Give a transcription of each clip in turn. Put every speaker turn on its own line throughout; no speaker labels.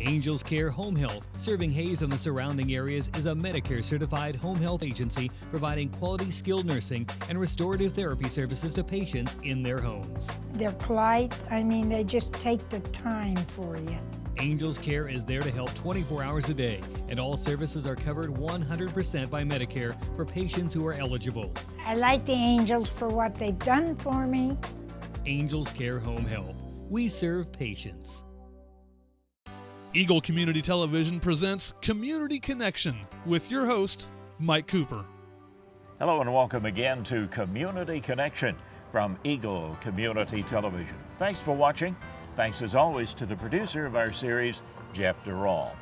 Angels Care Home Health, serving Hayes and the surrounding areas, is a Medicare-certified home health agency providing quality skilled nursing and restorative therapy services to patients in their homes.
They're polite. They just take the time for you.
Angels Care is there to help 24 hours a day, and all services are covered 100% by Medicare for patients who are eligible.
I like the Angels for what they've done for me.
Angels Care Home Health. We serve patients.
Eagle Community Television presents Community Connection with your host, Mike Cooper.
Hello and welcome again to Community Connection from Eagle Community Television. Thanks for watching. Thanks as always to the producer of our series, Jeff Durall.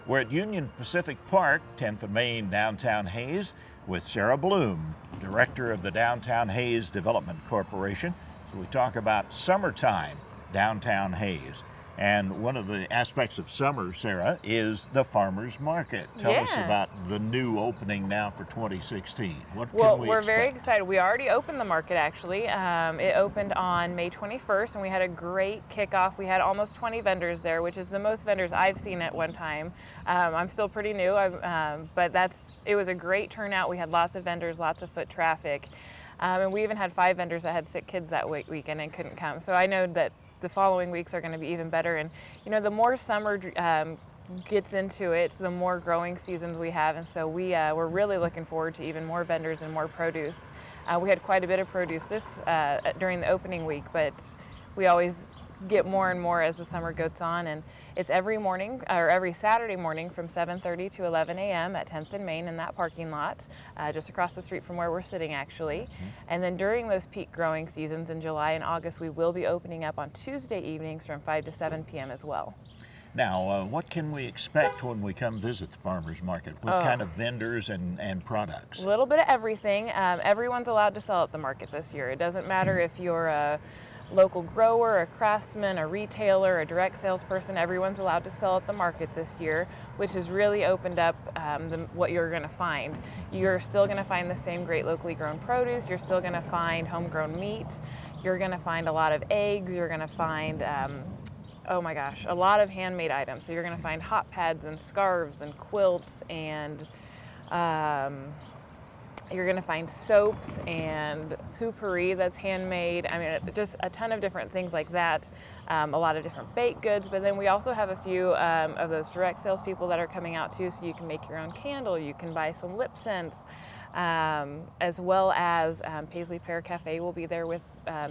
We're at Union Pacific Park, 10th and Main, downtown Hayes, with Sara Bloom, director of the Downtown Hayes Development Corporation. So we talk about summertime downtown Hayes. And one of the aspects of summer, Sara, is the farmers market. Tell us about the new opening now for 2016. What can we expect?
We're very excited. We already opened the market, actually. It opened on May 21st, and we had a great kickoff. We had almost 20 vendors there, which is the most vendors I've seen at one time. I'm still pretty new, but it was a great turnout. We had lots of vendors, lots of foot traffic. And we even had 5 vendors that had sick kids that weekend and couldn't come. So I know that the following weeks are going to be even better. And the more summer gets into it, the more growing seasons we have. And so we're really looking forward to even more vendors and more produce. We had quite a bit of produce during the opening week, but we always get more and more as the summer goes on, and it's every Saturday morning from 7:30 to 11 a.m. at 10th and Main in that parking lot, just across the street from where we're sitting actually. And then during those peak growing seasons in July and August, we will be opening up on Tuesday evenings from 5 to 7 p.m. as well.
Now, what can we expect when we come visit the farmers market? What kind of vendors and products?
A little bit of everything. Everyone's allowed to sell at the market this year. It doesn't matter if you're a local grower, a craftsman, a retailer, a direct salesperson. Everyone's allowed to sell at the market this year, which has really opened up what you're going to find. You're still going to find the same great locally grown produce. You're still going to find homegrown meat. You're going to find a lot of eggs. You're going to find a lot of handmade items. So you're going to find hot pads and scarves and quilts, and you're going to find soaps and poopery that's handmade. Just a ton of different things like that. A lot of different baked goods, but then we also have a few of those direct salespeople that are coming out too, so you can make your own candle, you can buy some lip scents, as well as Paisley Pear Cafe will be there with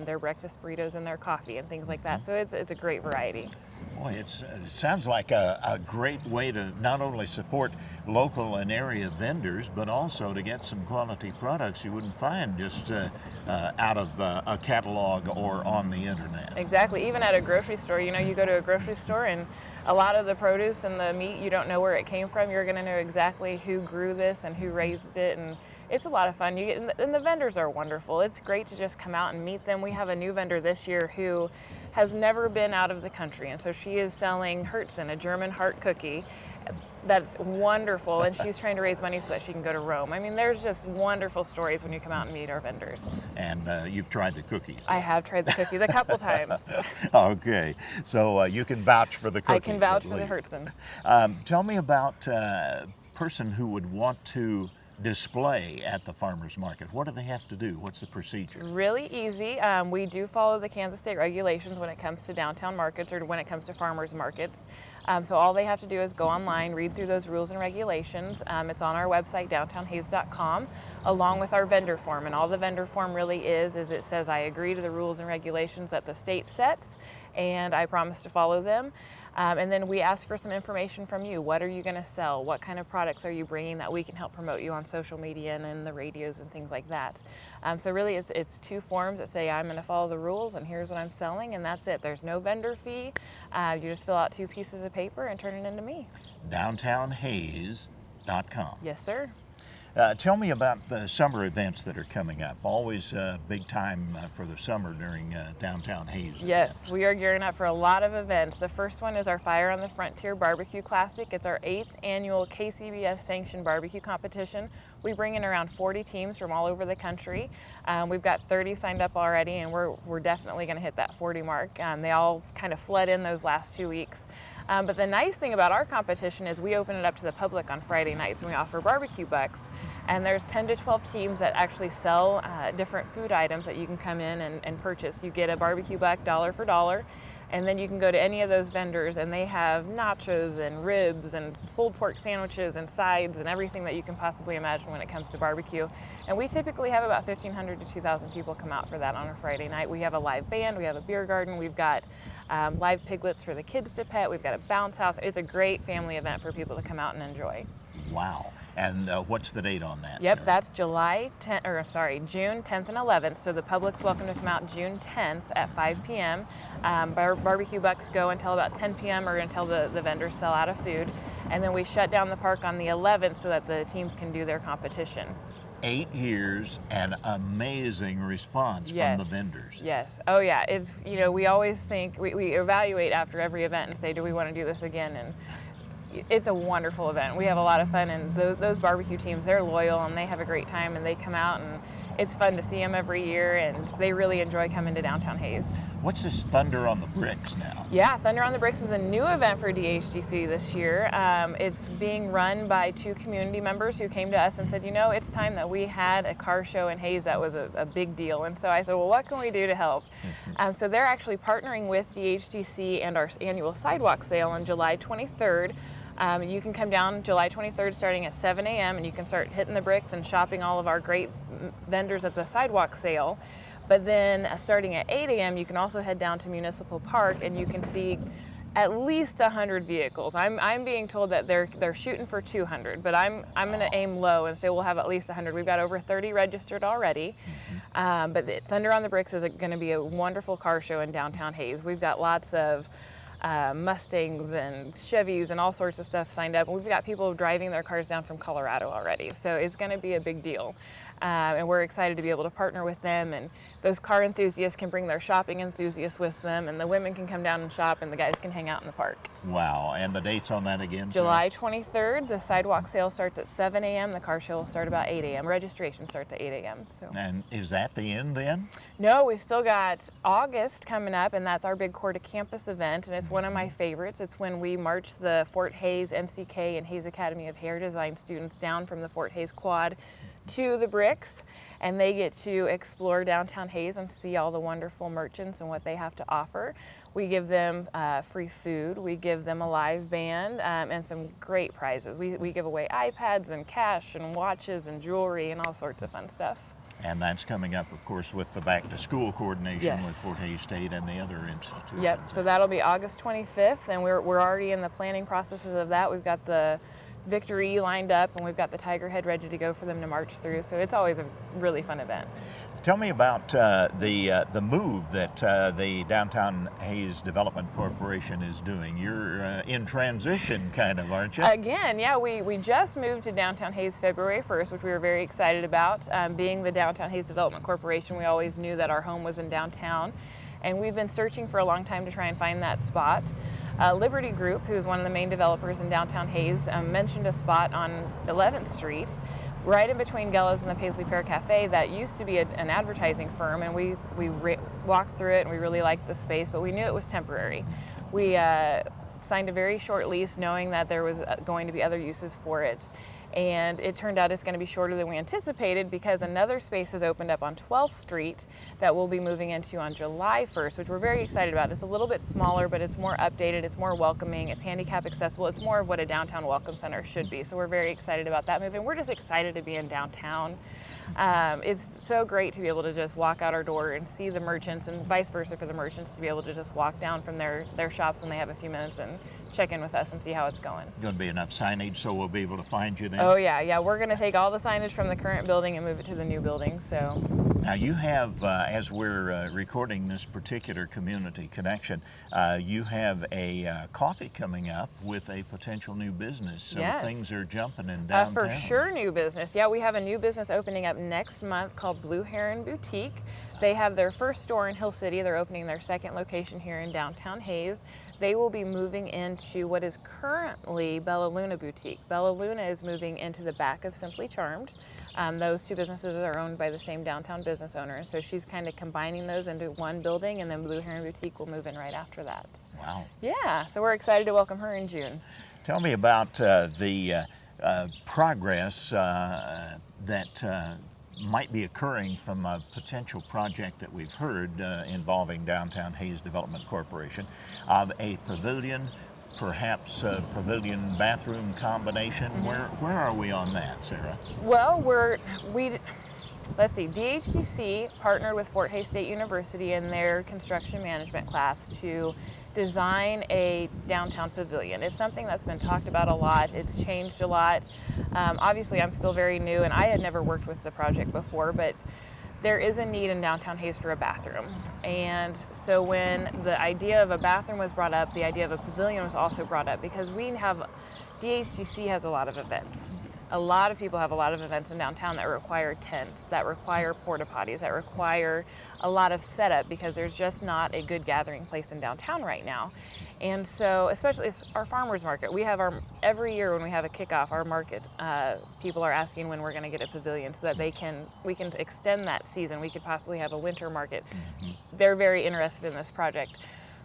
their breakfast burritos and their coffee and things like that. So it's a great variety.
Boy, it sounds like a great way to not only support local and area vendors, but also to get some quality products you wouldn't find just out of a catalog or on the internet.
Exactly. Even at a grocery store, you go to a grocery store and a lot of the produce and the meat, you don't know where it came from. You're going to know exactly who grew this and who raised it, and it's a lot of fun. And the vendors are wonderful. It's great to just come out and meet them. We have a new vendor this year who has never been out of the country, and so she is selling Herzen, a German heart cookie. That's wonderful, and she's trying to raise money so that she can go to Rome. There's just wonderful stories when you come out and meet our vendors.
And you've tried the cookies?
I have tried the cookies a couple times.
Okay, so you can vouch for the cookies.
I can vouch for the Herzen.
Tell me about a person who would want to display at the farmers market. What do they have to do? What's the procedure?
Really easy. We do follow the Kansas state regulations when it comes to downtown markets or when it comes to farmers markets. So all they have to do is go online, read through those rules and regulations. It's on our website, downtownhayes.com, along with our vendor form. And all the vendor form really is it says, I agree to the rules and regulations that the state sets, and I promise to follow them. And then we ask for some information from you. What are you going to sell? What kind of products are you bringing that we can help promote you on social media and in the radios and things like that? So really it's 2 forms that say I'm going to follow the rules and here's what I'm selling, and that's it. There's no vendor fee. You just fill out 2 pieces of paper and turn it into me.
DowntownHayes.com.
Yes, sir.
Tell me about the summer events that are coming up. Always a big time for the summer during Downtown Hayes.
Yes,
events.
we are gearing up for a lot of events. The first one is our Fire on the Frontier Barbecue Classic. It's our 8th annual KCBS sanctioned barbecue competition. We bring in around 40 teams from all over the country. We've got 30 signed up already, and we're definitely going to hit that 40 mark. They all kind of flood in those last 2 weeks. But the nice thing about our competition is we open it up to the public on Friday nights, and we offer barbecue bucks. And there's 10 to 12 teams that actually sell different food items that you can come in and purchase. You get a barbecue buck dollar for dollar. And then you can go to any of those vendors and they have nachos and ribs and pulled pork sandwiches and sides and everything that you can possibly imagine when it comes to barbecue. And we typically have about 1,500 to 2,000 people come out for that on a Friday night. We have a live band, we have a beer garden, we've got live piglets for the kids to pet, we've got a bounce house. It's a great family event for people to come out and enjoy.
Wow. And what's the date on that?
Yep,
Sarah?
that's June 10th and 11th. So the public's welcome to come out June 10th at 5 p.m. Barbecue bucks go until about 10 p.m. or until the vendors sell out of food. And then we shut down the park on the 11th so that the teams can do their competition.
8 years and amazing response from the vendors.
Yes. Oh yeah. It's, we always think, we evaluate after every event and say, do we want to do this again? And it's a wonderful event. We have a lot of fun, and those barbecue teams, they're loyal and they have a great time, and they come out, and it's fun to see them every year, and they really enjoy coming to downtown Hayes.
What's this Thunder on the Bricks now?
Yeah, Thunder on the Bricks is a new event for DHTC this year. It's being run by 2 community members who came to us and said, it's time that we had a car show in Hayes that was a big deal. And so I said, well, what can we do to help? So they're actually partnering with DHTC and our annual sidewalk sale on July 23rd. You can come down July 23rd starting at 7 a.m. and you can start hitting the bricks and shopping all of our great vendors at the sidewalk sale. But then starting at 8 a.m. you can also head down to Municipal Park and you can see at least 100 vehicles. I'm being told that they're shooting for 200, but I'm going to aim low and say we'll have at least 100. We've got over 30 registered already. But the Thunder on the Bricks is going to be a wonderful car show in downtown Hayes. We've got lots of Mustangs and Chevys and all sorts of stuff signed up. We've got people driving their cars down from Colorado already, so it's going to be a big deal. And we're excited to be able to partner with them, and those car enthusiasts can bring their shopping enthusiasts with them, and the women can come down and shop, and the guys can hang out in the park.
Wow, and the dates on that again?
July 23rd, the sidewalk sale starts at 7 a.m., the car show will start about 8 a.m., registration starts at 8 a.m. So.
And is that the end then?
No, we've still got August coming up, and that's our big Core to Campus event, and it's one of my favorites. It's when we march the Fort Hayes NCK and Hayes Academy of Hair Design students down from the Fort Hayes Quad to the bricks, and they get to explore downtown Hayes and see all the wonderful merchants and what they have to offer. We give them free food, we give them a live band, and some great prizes. We give away iPads and cash and watches and jewelry and all sorts of fun stuff.
And that's coming up, of course, with the back-to-school coordination with Fort Hayes State and the other institutions.
Yep, so that'll be August 25th, and we're already in the planning processes of that. We've got the Victory lined up, and we've got the Tiger Head ready to go for them to march through, so it's always a really fun event.
Tell me about the move that the Downtown Hayes Development Corporation is doing. You're in transition, kind of, aren't you?
Again, yeah, we just moved to Downtown Hayes February 1st, which we were very excited about. Being the Downtown Hayes Development Corporation, we always knew that our home was in downtown, and we've been searching for a long time to try and find that spot. Liberty Group, who's one of the main developers in downtown Hayes, mentioned a spot on 11th Street, right in between Gella's and the Paisley Pear Cafe that used to be an advertising firm, and we walked through it and we really liked the space, but we knew it was temporary. We signed a very short lease knowing that there was going to be other uses for it. And it turned out it's going to be shorter than we anticipated because another space has opened up on 12th Street that we'll be moving into on July 1st, which we're very excited about. It's a little bit smaller, but it's more updated, it's more welcoming, it's handicap accessible, it's more of what a downtown welcome center should be. So we're very excited about that move, and we're just excited to be in downtown. It's so great to be able to just walk out our door and see the merchants, and vice versa for the merchants to be able to just walk down from their shops when they have a few minutes and check in with us and see how it's going.
Going to be enough signage so we'll be able to find you then?
Oh yeah, we're going to take all the signage from the current building and move it to the new building. So
now you have, as we're recording this particular community connection, you have a coffee coming up with a potential new business. So
yes.
Things are jumping in downtown.
For sure, new business. Yeah, we have a new business opening up next month called Blue Heron Boutique. They have their first store in Hill City. They're opening their second location here in downtown Hayes. They will be moving into what is currently Bella Luna Boutique. Bella Luna is moving into the back of Simply Charmed. Those two businesses are owned by the same downtown business owner. So she's kind of combining those into one building, and then Blue Heron Boutique will move in right after that.
Wow.
Yeah, so we're excited to welcome her in June.
Tell me about the progress that might be occurring from a potential project that we've heard involving Downtown Hayes Development Corporation of a pavilion, perhaps a pavilion bathroom combination. Where are we on that, Sarah?
Well, let's see, DHDC partnered with Fort Hays State University in their construction management class to design a downtown pavilion. It's something that's been talked about a lot. It's changed a lot. Obviously, I'm still very new, and I had never worked with the project before, but there is a need in downtown Hayes for a bathroom. And so when the idea of a bathroom was brought up, the idea of a pavilion was also brought up, because DHGC has a lot of events. A lot of people have a lot of events in downtown that require tents, that require porta potties, that require a lot of setup, because there's just not a good gathering place in downtown right now. And so, especially it's our farmers market. We have every year when we have a kickoff, our market, people are asking when we're going to get a pavilion so that we can extend that season. We could possibly have a winter market. They're very interested in this project.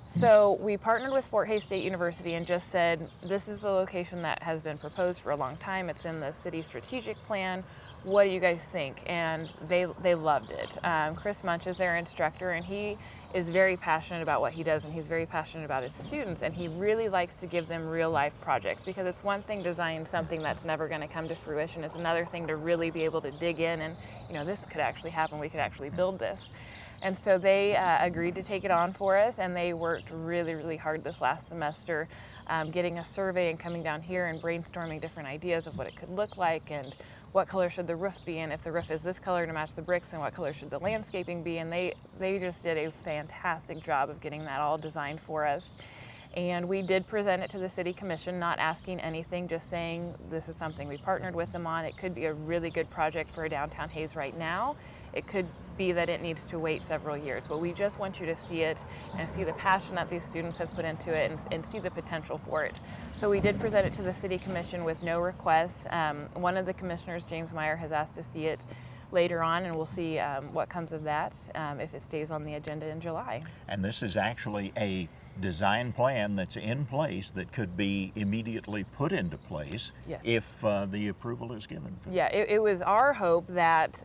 So we partnered with Fort Hays State University and just said, this is a location that has been proposed for a long time. It's in the city strategic plan. What do you guys think? And they loved it. Chris Munch is their instructor, and he is very passionate about what he does, and he's very passionate about his students, and he really likes to give them real life projects, because it's one thing designing something that's never going to come to fruition. It's another thing to really be able to dig in and, this could actually happen. We could actually build this. And so they agreed to take it on for us, and they worked really, really hard this last semester, getting a survey and coming down here and brainstorming different ideas of what it could look like, and what color should the roof be, and if the roof is this color to match the bricks, and what color should the landscaping be. And they just did a fantastic job of getting that all designed for us. And we did present it to the City Commission, not asking anything, just saying this is something we partnered with them on. It could be a really good project for downtown Hayes right now. It could be that it needs to wait several years, but we just want you to see it and see the passion that these students have put into it, and see the potential for it. So we did present it to the City Commission with no requests. One of the commissioners, James Meyer, has asked to see it later on, and we'll see what comes of that if it stays on the agenda in July.
And this is actually a design plan that's in place that could be immediately put into place.
Yes.
If the approval is given.
Yeah, it was our hope that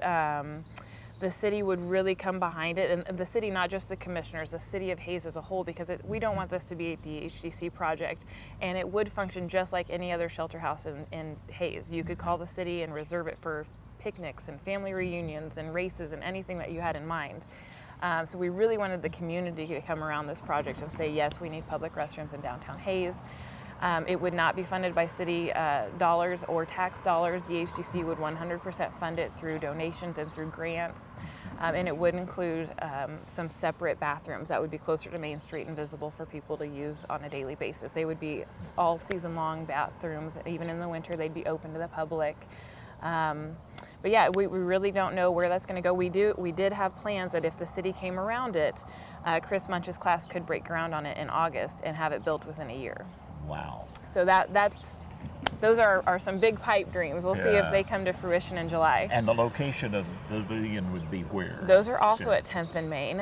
the city would really come behind it, and the city, not just the commissioners, the city of Hayes as a whole, because we don't want this to be a DHCC project, and it would function just like any other shelter house in Hayes. You could call the city and reserve it for picnics and family reunions and races and anything that you had in mind. So we really wanted the community to come around this project and say, yes, we need public restrooms in downtown Hayes. It would not be funded by city dollars or tax dollars. DHDC would 100% fund it through donations and through grants. And it would include some separate bathrooms that would be closer to Main Street and visible for people to use on a daily basis. They would be all season long bathrooms. Even in the winter, they'd be open to the public. But yeah, we really don't know where that's going to go. We did have plans that if the city came around it, Chris Munch's class could break ground on it in August and have it built within a year.
Wow.
So those are some big pipe dreams. We'll see if they come to fruition in July.
And the location of the pavilion would be where?
Those are also at 10th and Main.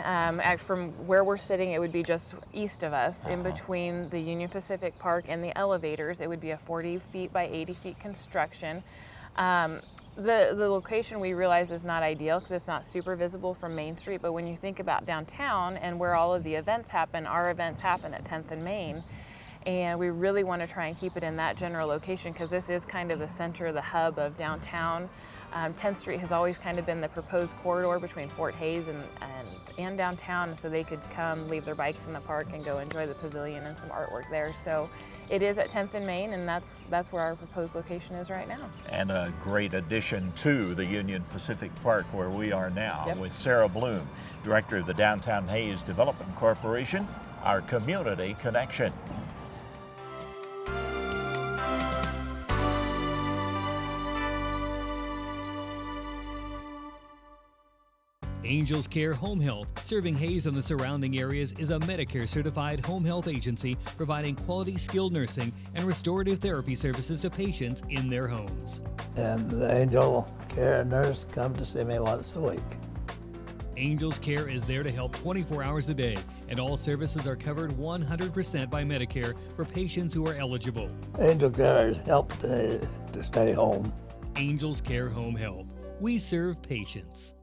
From where we're sitting, it would be just east of us, in between the Union Pacific Park and the elevators. It would be a 40 feet by 80 feet construction. The location, we realize, is not ideal because it's not super visible from Main Street, but when you think about downtown and where all of the events happen, our events happen at 10th and Main. And we really want to try and keep it in that general location because this is kind of the center, the hub of downtown. 10th Street has always kind of been the proposed corridor between Fort Hays and downtown, so they could come, leave their bikes in the park and go enjoy the pavilion and some artwork there. So it is at 10th and Main, and that's where our proposed location is right now.
And a great addition to the Union Pacific Park where we are now.
Yep.
With Sara Bloom, Director of the Downtown Hayes Development Corporation, our Community Connection.
Angels Care Home Health, serving Hayes and the surrounding areas, is a Medicare certified home health agency providing quality skilled nursing and restorative therapy services to patients in their homes.
And the Angel Care nurse comes to see me once a week.
Angels Care is there to help 24 hours a day, and all services are covered 100% by Medicare for patients who are eligible.
Angel Care has helped to stay home.
Angels Care Home Health. We serve patients.